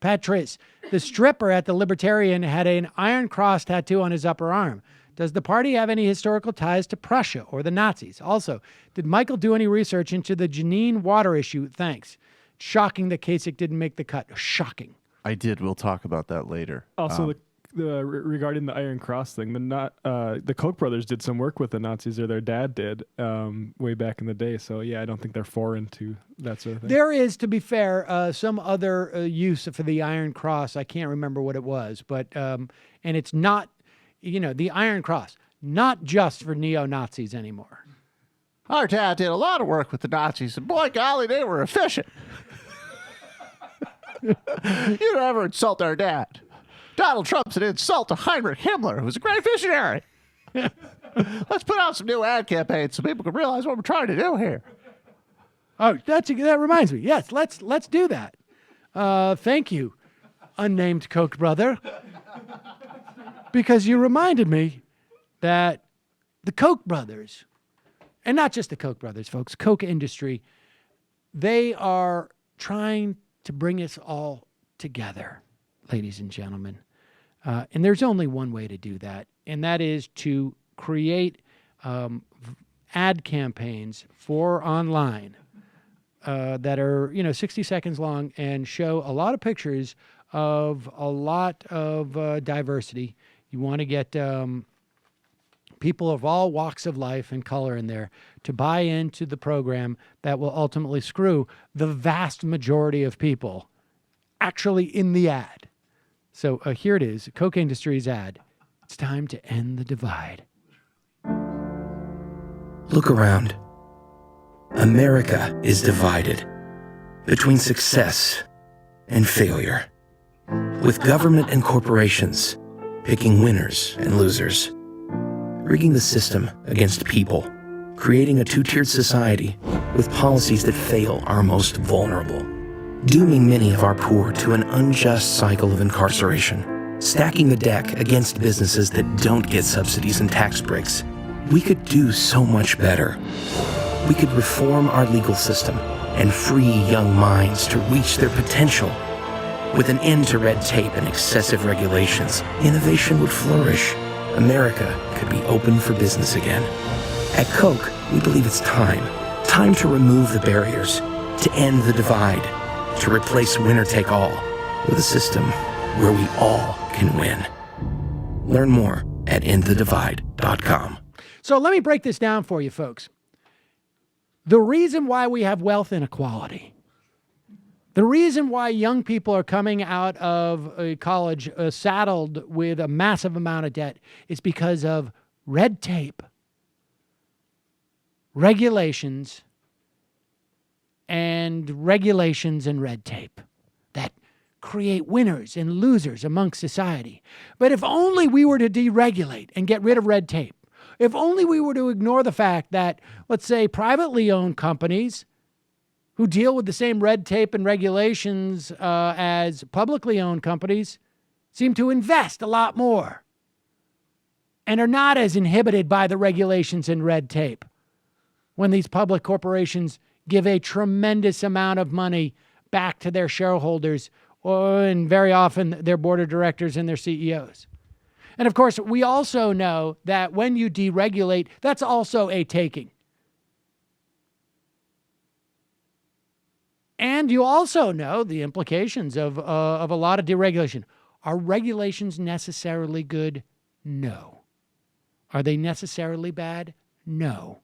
Patrice, the stripper at the Libertarian, had an iron cross tattoo on his upper arm. Does the party have any historical ties to Prussia or the Nazis? Also, did Michael do any research into the Janine water issue? Thanks. Shocking that Kasich didn't make the cut. Shocking. I did. We'll talk about that later. Also, regarding the Iron Cross thing, the Koch brothers did some work with the Nazis, or their dad did, way back in the day. So yeah, I don't think they're foreign to that sort of thing. There is, to be fair, some other use for the Iron Cross. I can't remember what it was, but and it's not, the Iron Cross, not just for neo-Nazis anymore. Our dad did a lot of work with the Nazis, and boy, golly, they were efficient. You don't ever insult our dad. Donald Trump's an insult to Heinrich Himmler, who was a great visionary. Let's put out some new ad campaigns so people can realize what we're trying to do here. Oh, that reminds me. Yes, let's do that. Thank you, unnamed Koch brother, because you reminded me that the Koch brothers, and not just the Koch brothers, folks, Koch Industry, they are trying to bring us all together, ladies and gentlemen. And there's only one way to do that, and that is to create ad campaigns for online that are, 60 seconds long and show a lot of pictures of a lot of diversity. You want to get people of all walks of life and color in there to buy into the program that will ultimately screw the vast majority of people actually in the ad. So here it is, Koch Industries ad. It's time to end the divide. Look around. America is divided between success and failure, with government and corporations picking winners and losers, rigging the system against people, creating a two-tiered society with policies that fail our most vulnerable, dooming many of our poor to an unjust cycle of incarceration, stacking the deck against businesses that don't get subsidies and tax breaks. We could do so much better. We could reform our legal system and free young minds to reach their potential. With an end to red tape and excessive regulations, innovation would flourish. America could be open for business again. At Koch, we believe it's time to remove the barriers, to end the divide, to replace winner-take-all with a system where we all can win. Learn more at endthedivide.com. So let me break this down for you, folks. The reason why we have wealth inequality, the reason why young people are coming out of college saddled with a massive amount of debt is because of red tape, regulations and red tape that create winners and losers amongst society. But if only we were to deregulate and get rid of red tape, if only we were to ignore the fact that, let's say, privately owned companies who deal with the same red tape and regulations as publicly owned companies seem to invest a lot more and are not as inhibited by the regulations and red tape when these public corporations give a tremendous amount of money back to their shareholders and very often their board of directors and their CEOs. And of course, we also know that when you deregulate, that's also a taking. And you also know the implications of a lot of deregulation. Are regulations necessarily good? No. Are they necessarily bad? No.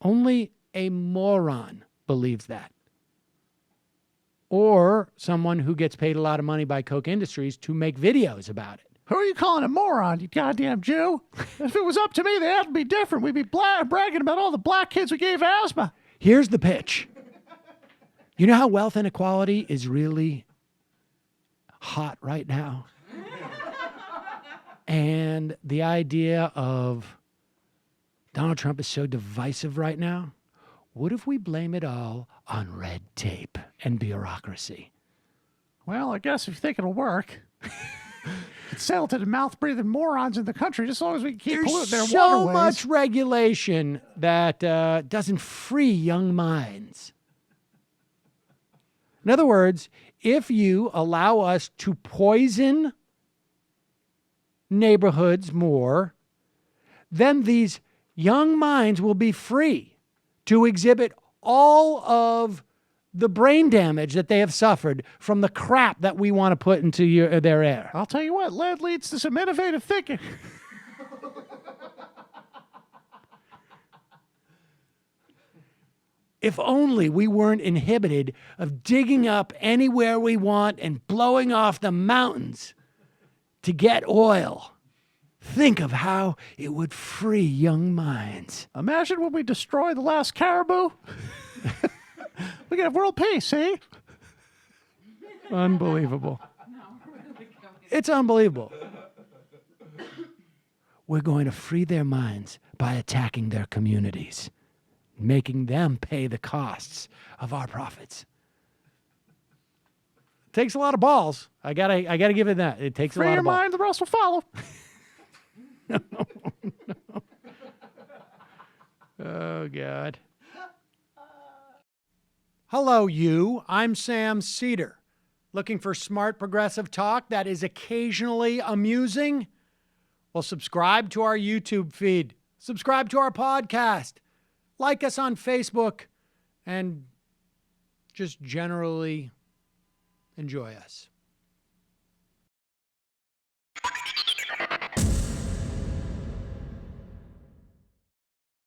Only a moron believes that. Or someone who gets paid a lot of money by Koch Industries to make videos about it. Who are you calling a moron, you goddamn Jew? If it was up to me, the ad would be different. We'd be bragging about all the black kids we gave asthma. Here's the pitch. You know how wealth inequality is really hot right now? And the idea of Donald Trump is so divisive right now. What if we blame it all on red tape and bureaucracy? Well, I guess if you think it'll work. It's sell to the mouth-breathing morons in the country, just as long as we keep polluting their waterways. There's so much regulation that doesn't free young minds. In other words, if you allow us to poison neighborhoods more, then these young minds will be free to exhibit all of the brain damage that they have suffered from the crap that we want to put into their air. I'll tell you what, lead leads to some innovative thinking. If only we weren't inhibited of digging up anywhere we want and blowing off the mountains to get oil. Think of how it would free young minds. Imagine when we destroy the last caribou. We can have world peace, see? Unbelievable. It's unbelievable. We're going to free their minds by attacking their communities, making them pay the costs of our profits. Takes a lot of balls. I gotta give it that. It takes a Free lot your of balls. mind, the rest will follow. Oh, God. Hello, you. I'm Sam Seder. Looking for smart progressive talk that is occasionally amusing? Well, subscribe to our YouTube feed. Subscribe to our podcast. Like us on Facebook. And just generally enjoy us.